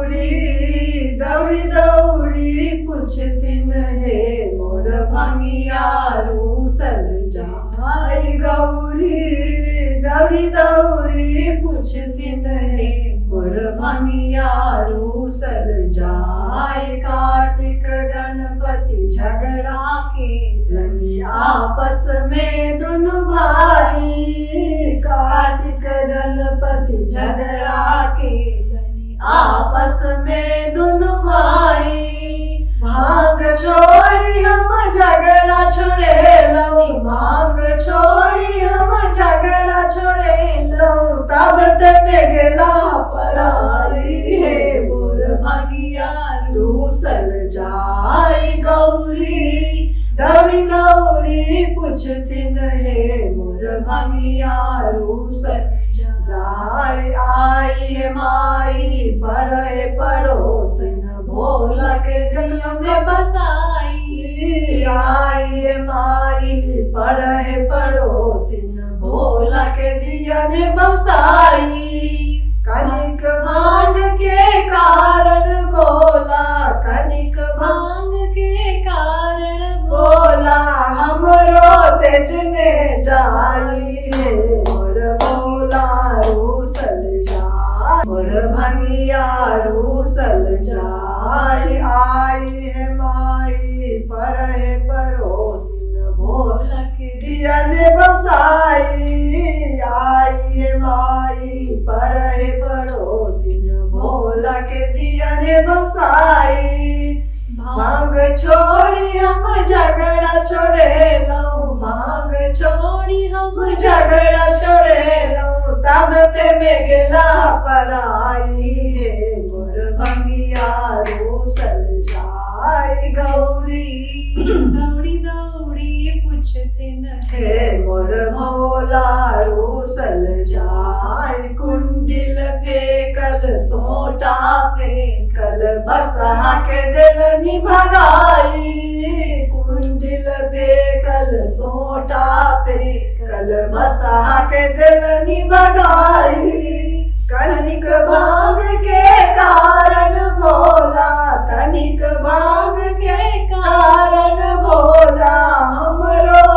गौरी दौड़ी दौड़ी पूछतिन हे मोर भंगिया रूसल जाय गौरी दौड़ी दौड़ी पूछतिन हे मोर भंगिया रूसल जाय कार्तिक गणपति झगड़ा के लगी आपस में दुनु भाई कार्तिक गणपति झगड़ा के लगी आपस में दुनु भाई भांग छोड़ी हम झगड़ा छोड़े लो भांग छोड़ी हम झगड़ा छोड़े लो तब तक गेला पराई है मोर भंगिया रूसल जाय गौरी दौड़ी दौड़ी पूछतिन हे मोर भंगिया रूसल जाय आई है माई बड़े पड़ोसन भोला के दिल में बसाई आई है माई बड़े पड़ोसन भोला के दिया ने बसाई कनिक भांग के कारण बोला कनिक भांग के कारण बोला हमरो तेज में जाई है मोर भोला रूसल जाय मोर भंगिया रूसल जाय आई है माई पर है पड़ोसिन भोला के दिया ने बसाई आई है माई पर है पड़ोसिन भोला के दिया ने बसाई भांग छोड़ी हम झगड़ा छोड़े लो भांग छोड़ी हम झगड़ा छोड़े लो तब ते में गेला पराई है मोर भंगिया रूसल जाय गौरी दौड़ी दौड़ी पूछतिन हे मोर भोला रूसल जाय कुंडिल फेकल सोटा फेकल बसहा के दिल भगाई कुंडिल फेकल सोटा फेकल बसहा के दिल भगाई कनिक भांग के कारण भोला कनिक भांग के कारण भोला हमरो